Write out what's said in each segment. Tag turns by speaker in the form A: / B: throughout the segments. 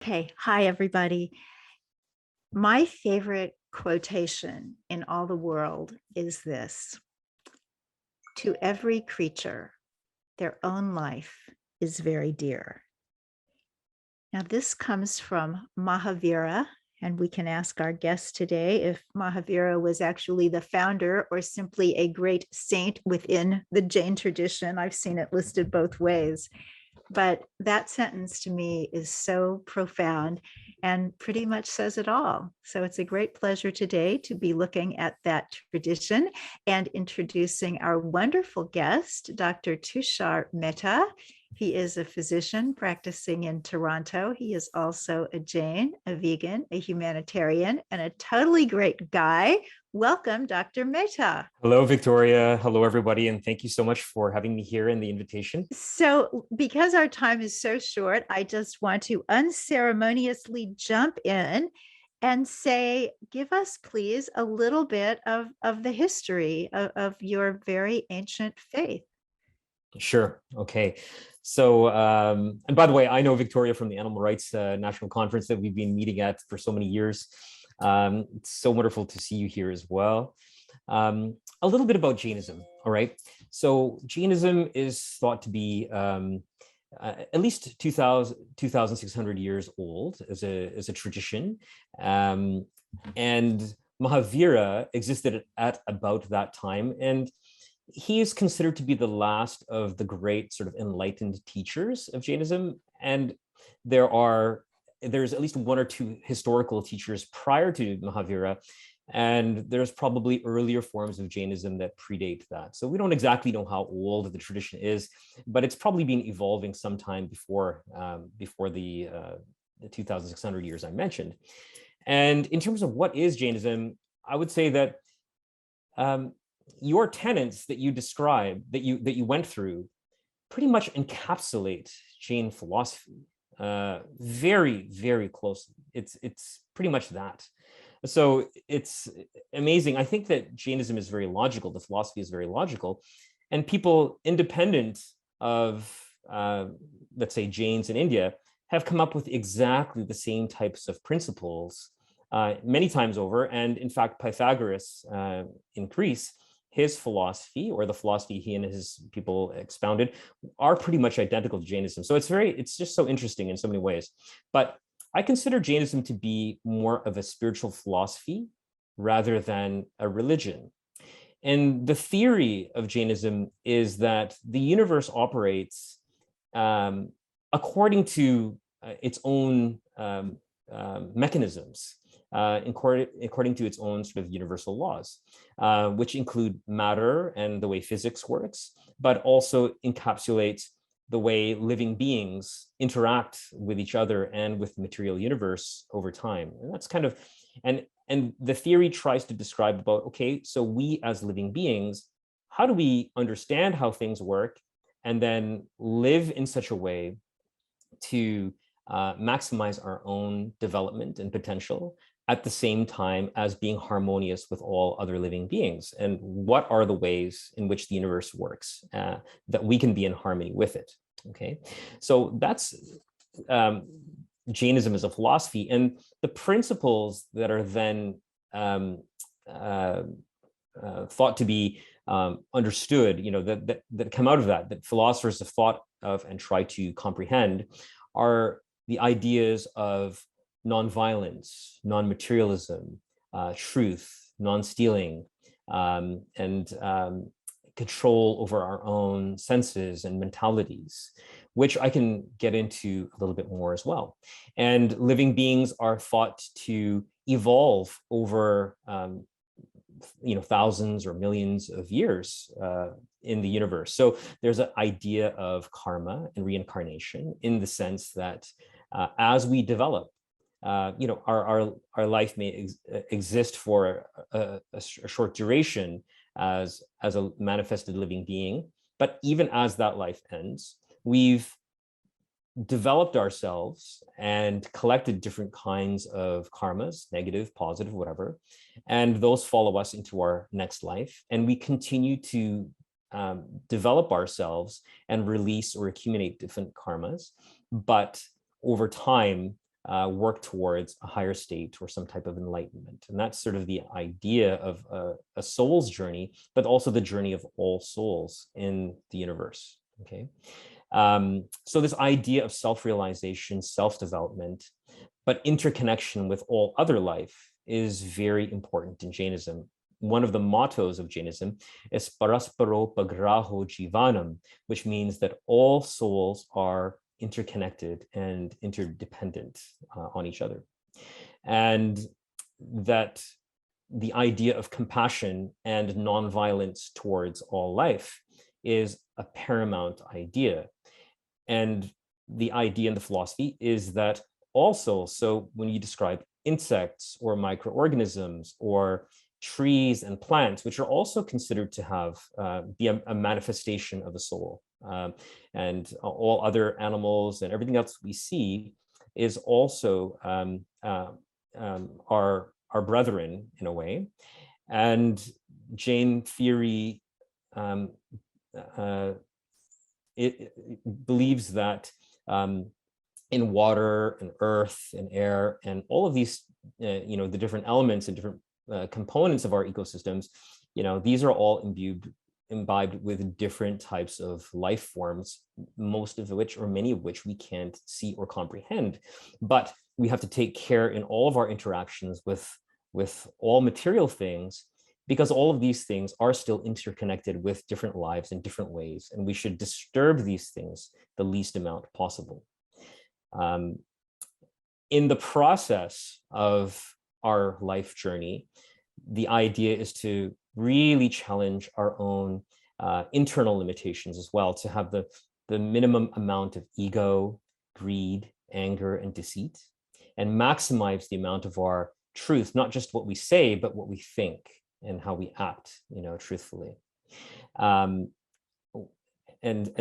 A: Okay, hi everybody. My favorite quotation in all the world is this: to every creature, their own life is very dear. Now, this comes from Mahavira, and we can ask our guest today if Mahavira was actually the founder or simply a great saint within the Jain tradition. I've seen it listed both ways. But that sentence to me is so profound and pretty much says it all. So it's a great pleasure today to be looking at that tradition and introducing our wonderful guest, Dr. Tushar Mehta. He is a physician practicing in Toronto. He is also a Jain, a vegan, a humanitarian, and a totally great guy. Welcome, Dr. Mehta.
B: Hello, Victoria. Hello, everybody. And thank you so much for having me here in the invitation.
A: So, because our time is so short, I just want to unceremoniously jump in and say, give us, please, a little bit of the history of your very ancient faith.
B: Sure. Okay. So, and by the way, I know Victoria from the Animal Rights National Conference that we've been meeting at for so many years. It's so wonderful to see you here as well. A little bit about Jainism. All right. So Jainism is thought to be at least 2,600 years old as a tradition. And Mahavira existed at about that time. And he is considered to be the last of the great sort of enlightened teachers of Jainism. And there's at least one or two historical teachers prior to Mahavira, and there's probably earlier forms of Jainism that predate that. So we don't exactly know how old the tradition is, but it's probably been evolving sometime before the 2,600 years I mentioned. And in terms of what is Jainism, I would say that your tenets that you described, that you went through, pretty much encapsulate Jain philosophy very, very closely. It's pretty much that. So it's amazing. I think that Jainism is very logical. The philosophy is very logical, and people independent of, let's say, Jains in India have come up with exactly the same types of principles many times over. And in fact, Pythagoras in Greece, his philosophy, or the philosophy he and his people expounded, are pretty much identical to Jainism. So it's just so interesting in so many ways. But I consider Jainism to be more of a spiritual philosophy rather than a religion. And the theory of Jainism is that the universe operates according to its own mechanisms, according to its own sort of universal laws, which include matter and the way physics works, but also encapsulates the way living beings interact with each other and with the material universe over time. And that's kind of, and the theory tries to describe about, okay, so we as living beings, how do we understand how things work and then live in such a way to maximize our own development and potential at the same time as being harmonious with all other living beings? And what are the ways in which the universe works that we can be in harmony with it? Okay, so that's Jainism as a philosophy, and the principles that are then thought to be understood, that come out of that philosophers have thought of and try to comprehend, are the ideas of nonviolence, non-materialism, truth, non-stealing, and control over our own senses and mentalities, which I can get into a little bit more as well. And living beings are thought to evolve over thousands or millions of years in the universe. So there's an idea of karma and reincarnation, in the sense that as we develop, our life may exist for a short duration as a manifested living being, but even as that life ends, we've developed ourselves and collected different kinds of karmas, negative, positive, whatever, and those follow us into our next life, and we continue to develop ourselves and release or accumulate different karmas. But over time, work towards a higher state or some type of enlightenment. And that's sort of the idea of a soul's journey, but also the journey of all souls in the universe. Okay. So this idea of self-realization, self-development, but interconnection with all other life is very important in Jainism. One of the mottos of Jainism is Parasparo Pagraho Jivanam, which means that all souls are interconnected and interdependent on each other. And that the idea of compassion and nonviolence towards all life is a paramount idea. And the idea in the philosophy is that also, so when you describe insects or microorganisms or trees and plants, which are also considered to have be a manifestation of a soul, and all other animals and everything else we see is also our brethren in a way. And Jain theory it believes that in water and earth and air and all of these, the different elements and different components of our ecosystems, these are all imbibed with different types of life forms, most of which or many of which we can't see or comprehend. But we have to take care in all of our interactions with all material things, because all of these things are still interconnected with different lives in different ways, and we should disturb these things the least amount possible. In the process of our life journey, the idea is to really challenge our own internal limitations as well, to have the minimum amount of ego, greed, anger, and deceit, and maximize the amount of our truth, not just what we say, but what we think and how we act, truthfully. And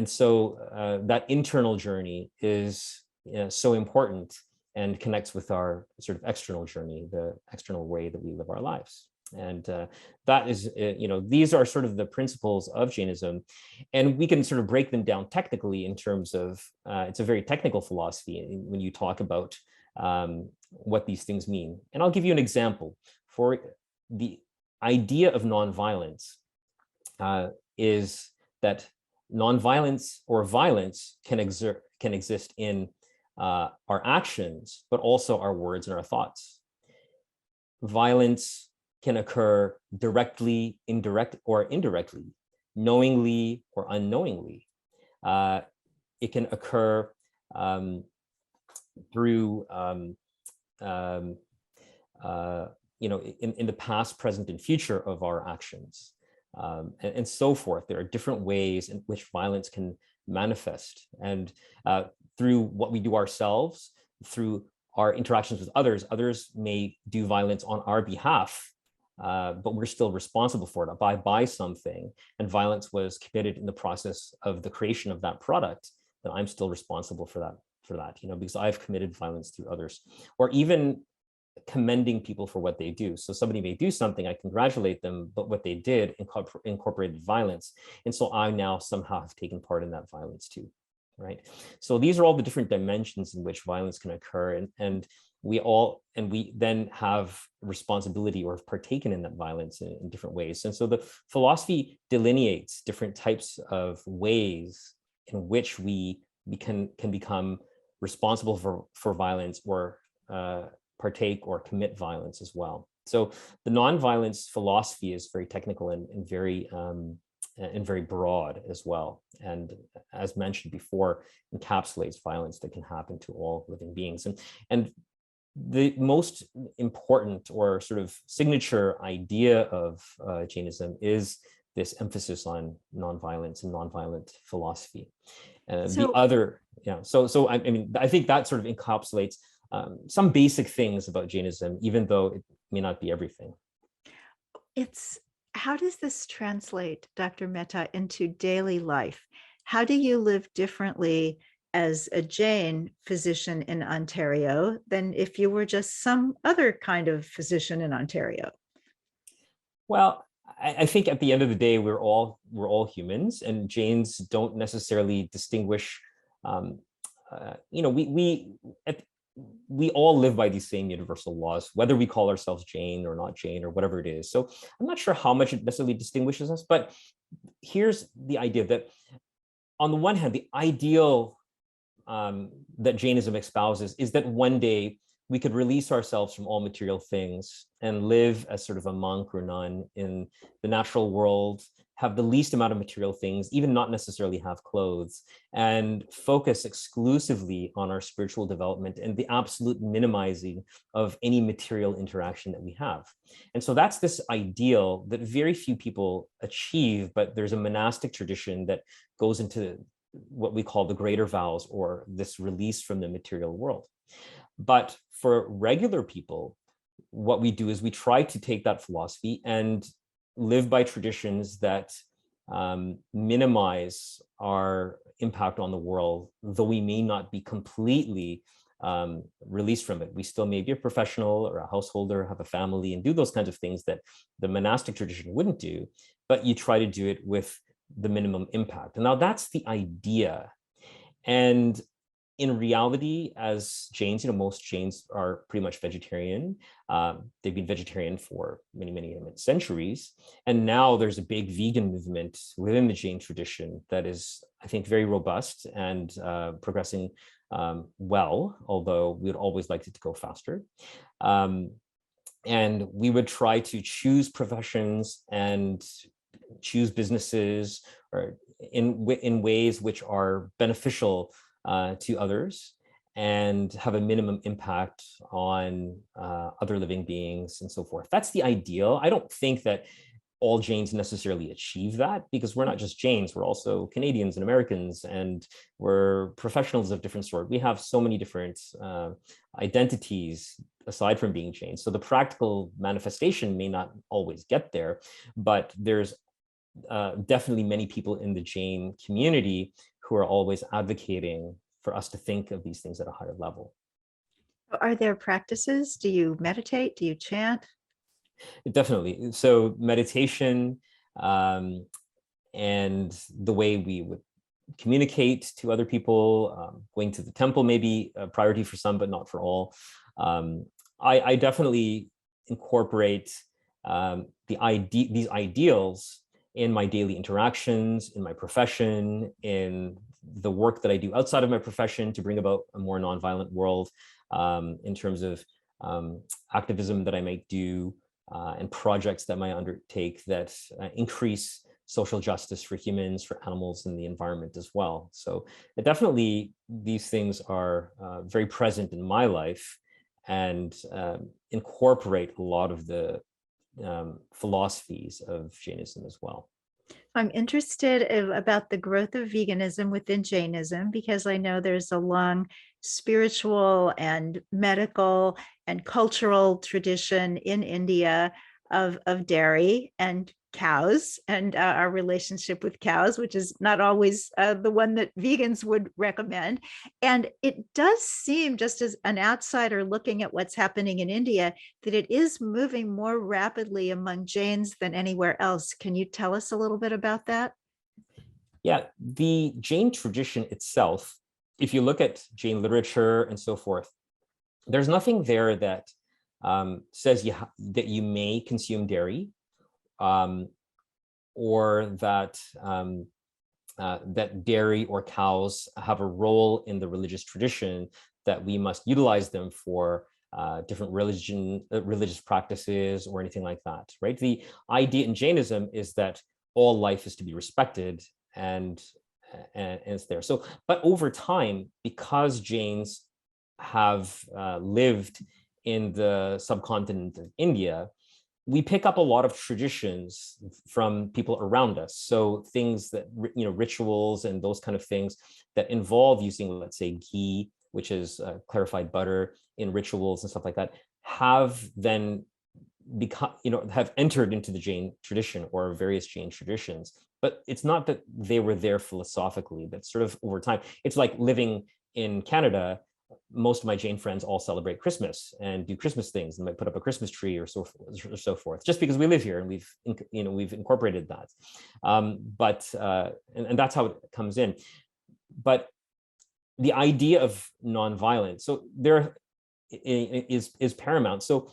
B: so that internal journey is so important and connects with our sort of external journey, the external way that we live our lives. And that is, these are sort of the principles of Jainism, and we can sort of break them down technically in terms of, it's a very technical philosophy when you talk about what these things mean. And I'll give you an example. For the idea of nonviolence is that nonviolence or violence can exist in our actions, but also our words and our thoughts. Violence can occur directly, indirectly, knowingly or unknowingly. It can occur through, in the past, present, and future of our actions, and so forth. There are different ways in which violence can manifest, and through what we do ourselves, through our interactions with others. Others may do violence on our behalf, but we're still responsible for it. If I buy something and violence was committed in the process of the creation of that product, then I'm still responsible for that, because I've committed violence through others. Or even commending people for what they do. So somebody may do something, I congratulate them, but what they did incorporated violence. And so I now somehow have taken part in that violence too, right? So these are all the different dimensions in which violence can occur. And we then have responsibility or have partaken in that violence in different ways. And so the philosophy delineates different types of ways in which we can become responsible for violence or partake or commit violence as well. So the nonviolence philosophy is very technical and very broad as well. And as mentioned before, encapsulates violence that can happen to all living beings. And the most important or sort of signature idea of Jainism is this emphasis on nonviolence and nonviolent philosophy. So I think that sort of encapsulates some basic things about Jainism, even though it may not be everything.
A: How does this translate, Dr. Mehta, into daily life? How do you live differently as a Jain physician in Ontario than if you were just some other kind of physician in Ontario?
B: Well, I think at the end of the day, we're all humans, and Jains don't necessarily distinguish. we all live by these same universal laws, whether we call ourselves Jain or not Jain or whatever it is. So I'm not sure how much it necessarily distinguishes us, but here's the idea that on the one hand, the ideal that Jainism espouses is that one day we could release ourselves from all material things and live as sort of a monk or nun in the natural world, have the least amount of material things, even not necessarily have clothes, and focus exclusively on our spiritual development and the absolute minimizing of any material interaction that we have. And so that's this ideal that very few people achieve, but there's a monastic tradition that goes into what we call the greater vows, or this release from the material world. But for regular people, what we do is we try to take that philosophy and live by traditions that minimize our impact on the world, though we may not be completely released from it. We still may be a professional or a householder, have a family, and do those kinds of things that the monastic tradition wouldn't do, but you try to do it with the minimum impact. And now that's the idea. And in reality, as Jains, most Jains are pretty much vegetarian. They've been vegetarian for many, many centuries. And now there's a big vegan movement within the Jain tradition that is, I think, very robust and progressing well, although we would always like it to go faster. And we would try to choose professions and choose businesses or in ways which are beneficial to others and have a minimum impact on other living beings and so forth. That's the ideal. I don't think that all Jains necessarily achieve that, because we're not just Jains, we're also Canadians and Americans, and we're professionals of different sort. We have so many different identities aside from being Jains. So the practical manifestation may not always get there, but there's definitely many people in the Jain community who are always advocating for us to think of these things at a higher level.
A: Are there practices? Do you meditate? Do you chant?
B: Definitely. So meditation and the way we would communicate to other people, going to the temple may be a priority for some, but not for all. I definitely incorporate these ideals in my daily interactions, in my profession, in the work that I do outside of my profession to bring about a more nonviolent world, in terms of activism that I might do and projects that I might undertake that increase social justice for humans, for animals, and the environment as well. So definitely these things are very present in my life and incorporate a lot of the philosophies of Jainism as well.
A: I'm interested about the growth of veganism within Jainism, because I know there's a long spiritual and medical and cultural tradition in India of dairy and cows, and our relationship with cows, which is not always the one that vegans would recommend. And it does seem, just as an outsider looking at what's happening in India, that it is moving more rapidly among Jains than anywhere else. Can you tell us a little bit about that?
B: Yeah, the Jain tradition itself, if you look at Jain literature and so forth, there's nothing there that says that you may consume dairy, or that that dairy or cows have a role in the religious tradition, that we must utilize them for different religious practices or anything like that, right? The idea in Jainism is that all life is to be respected, and it's there. So, but over time, because Jains have lived in the subcontinent of India, we pick up a lot of traditions from people around us. So things that, rituals and those kind of things that involve using, let's say, ghee, which is clarified butter, in rituals and stuff like that, have then become, have entered into the Jain tradition or various Jain traditions. But it's not that they were there philosophically, but sort of over time. It's like living in Canada. Most of my Jain friends all celebrate Christmas and do Christmas things and might put up a Christmas tree or so forth, just because we live here and we've incorporated that. And that's how it comes in. But the idea of nonviolence, so there is paramount. So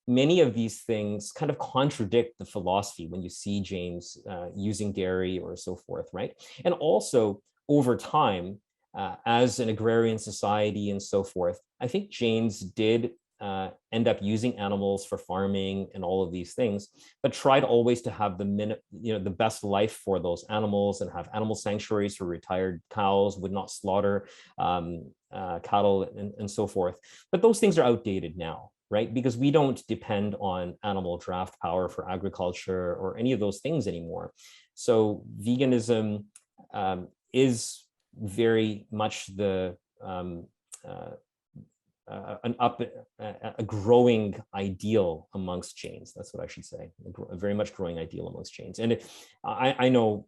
B: many of these things kind of contradict the philosophy when you see Jains using dairy or so forth, right? And also over time, as an agrarian society and so forth, I think Jains did end up using animals for farming and all of these things, but tried always to have the best life for those animals and have animal sanctuaries for retired cows, would not slaughter cattle and so forth. But those things are outdated now, right? Because we don't depend on animal draft power for agriculture or any of those things anymore. So veganism is very much a growing ideal amongst Jains. That's what I should say. A very much growing ideal amongst Jains. And I know,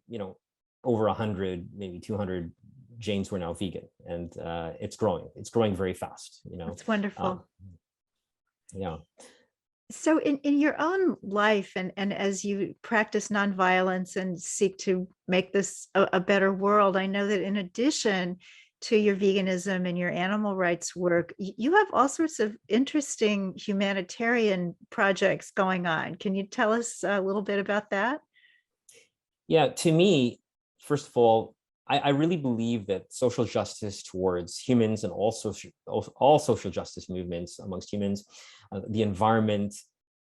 B: over 100, maybe 200 Jains were now vegan, and it's growing. It's growing very fast.
A: It's wonderful.
B: Yeah.
A: So in your own life and as you practice nonviolence and seek to make this a better world, I know that in addition to your veganism and your animal rights work, you have all sorts of interesting humanitarian projects going on. Can you tell us a little bit about that?
B: Yeah, to me, first of all, I really believe that social justice towards humans and all social justice movements amongst humans, the environment,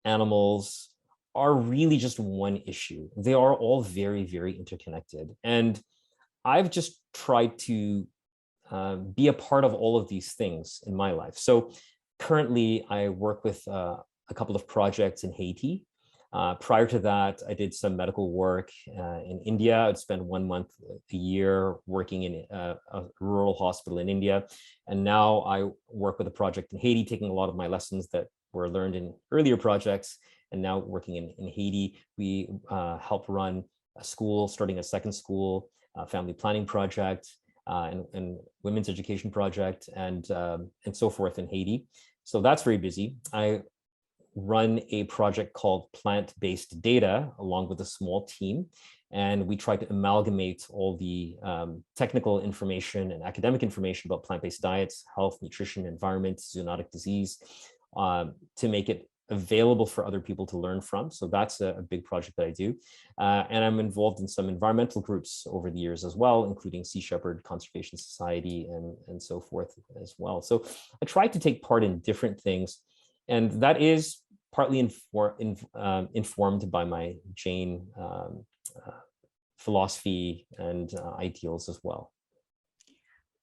B: animals, are really just one issue. They are all very, very interconnected. And I've just tried to be a part of all of these things in my life. So currently, I work with a couple of projects in Haiti. Prior to that, I did some medical work in India. I'd spend 1 month a year working in a rural hospital in India. And now I work with a project in Haiti, taking a lot of my lessons that were learned in earlier projects. And now working in Haiti, we help run a school, starting a second school, family planning project, and women's education project, and so forth in Haiti. So that's very busy. I run a project called Plant-Based Data along with a small team. And we try to amalgamate all the technical information and academic information about plant-based diets, health, nutrition, environment, zoonotic disease, to make it available for other people to learn from. So that's a big project that I do. And I'm involved in some environmental groups over the years as well, including Sea Shepherd Conservation Society and so forth as well. So I try to take part in different things. And that is partly informed by my Jain philosophy and ideals as well.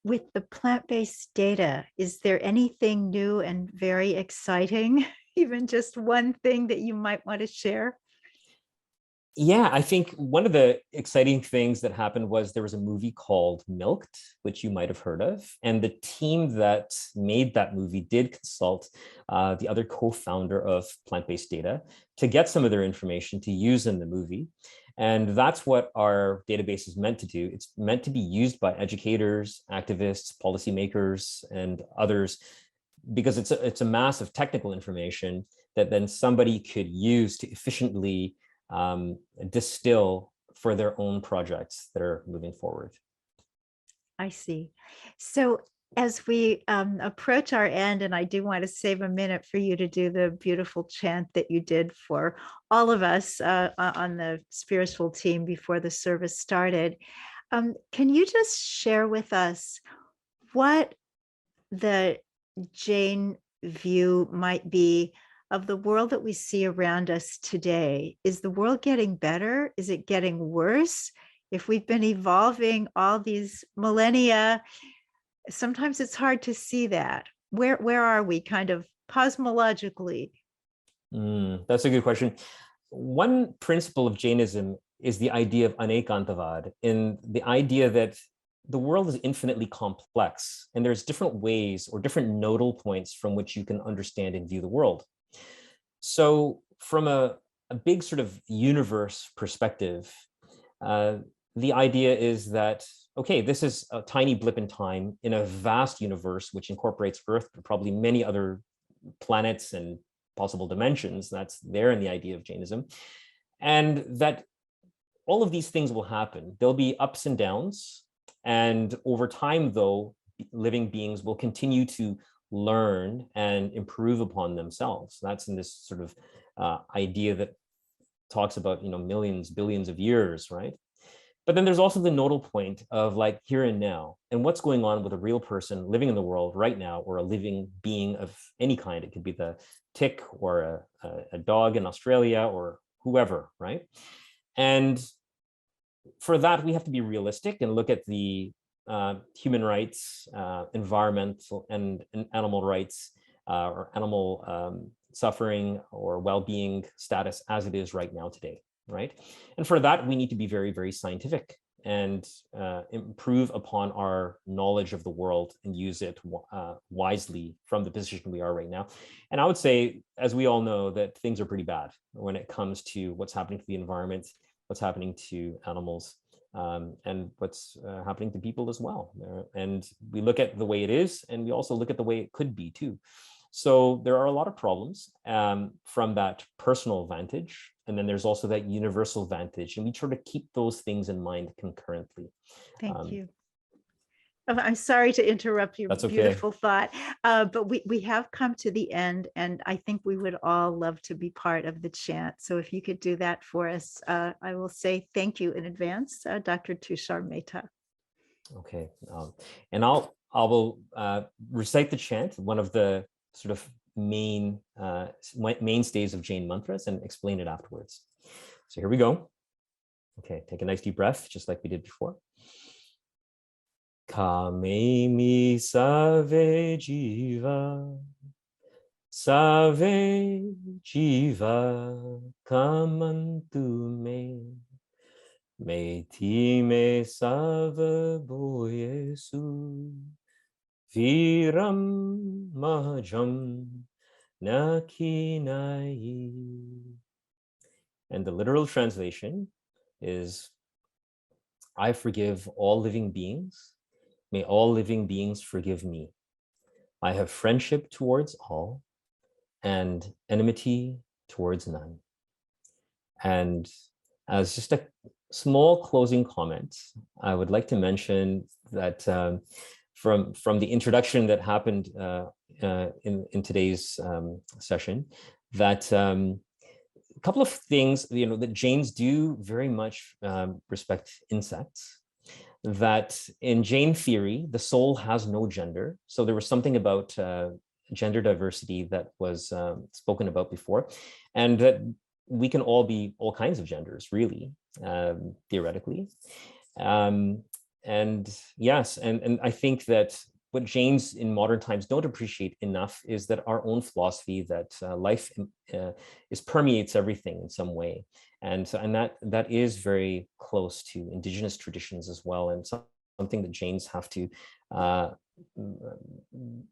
A: With the plant-based data, is there anything new and very exciting? Even just one thing that you might want to share?
B: Yeah, I think one of the exciting things that happened was there was a movie called Milked, which you might have heard of. And the team that made that movie did consult the other co-founder of Plant-Based Data to get some of their information to use in the movie. And that's what our database is meant to do. It's meant to be used by educators, activists, policymakers, and others, because it's a mass of technical information that then somebody could use to efficiently distill for their own projects that are moving forward.
A: I see. So as we approach our end, and I do want to save a minute for you to do the beautiful chant that you did for all of us on the spiritual team before the service started. Can you just share with us what the Jain view might be of the world that we see around us today? Is the world getting better? Is it getting worse? If we've been evolving all these millennia, sometimes it's hard to see that. Where are we kind of cosmologically?
B: That's a good question. One principle of Jainism is the idea of anekantavad, in the idea that the world is infinitely complex, and there's different ways or different nodal points from which you can understand and view the world. So from a big sort of universe perspective, the idea is that, okay, this is a tiny blip in time in a vast universe, which incorporates Earth, but probably many other planets and possible dimensions. That's there in the idea of Jainism. And that all of these things will happen. There'll be ups and downs. And over time, though, living beings will continue to learn and improve upon themselves. That's in this sort of idea that talks about, millions, billions of years, right? But then there's also the nodal point of like here and now, and what's going on with a real person living in the world right now, or a living being of any kind. It could be the tick or a dog in Australia or whoever, right? And for that, we have to be realistic and look at the human rights, environmental and animal rights, or animal suffering or well-being status as it is right now today, right? And for that, we need to be very, very scientific and improve upon our knowledge of the world and use it wisely from the position we are right now. And I would say, as we all know, that things are pretty bad when it comes to what's happening to the environment, what's happening to animals, and what's happening to people as well. And we look at the way it is, and we also look at the way it could be too. So there are a lot of problems from that personal vantage. And then there's also that universal vantage. And we try to keep those things in mind concurrently.
A: Thank you. I'm sorry to interrupt your beautiful thought, but we have come to the end, and I think we would all love to be part of the chant. So if you could do that for us, I will say thank you in advance, Dr. Tushar Mehta.
B: Okay, and I will recite the chant, one of the sort of mainstays of Jain mantras, and explain it afterwards. So here we go. Okay, take a nice deep breath, just like we did before. Kamemi save jiva kamantu me ti me save boyesu viram mahajam nakinai. And the literal translation is, I forgive all living beings. May all living beings forgive me. I have friendship towards all and enmity towards none. And as just a small closing comment, I would like to mention that from the introduction that happened in today's session, that a couple of things, that Jains do very much respect insects. That in Jain theory, the soul has no gender. So there was something about gender diversity that was spoken about before, and that we can all be all kinds of genders, really, theoretically. And yes, and I think that what Jains in modern times don't appreciate enough is that our own philosophy that life permeates everything in some way. And that is very close to indigenous traditions as well, and something that Jains have to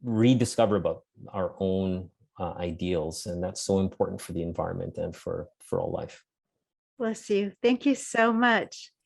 B: rediscover about our own ideals. And that's so important for the environment and for all life.
A: Bless you. Thank you so much.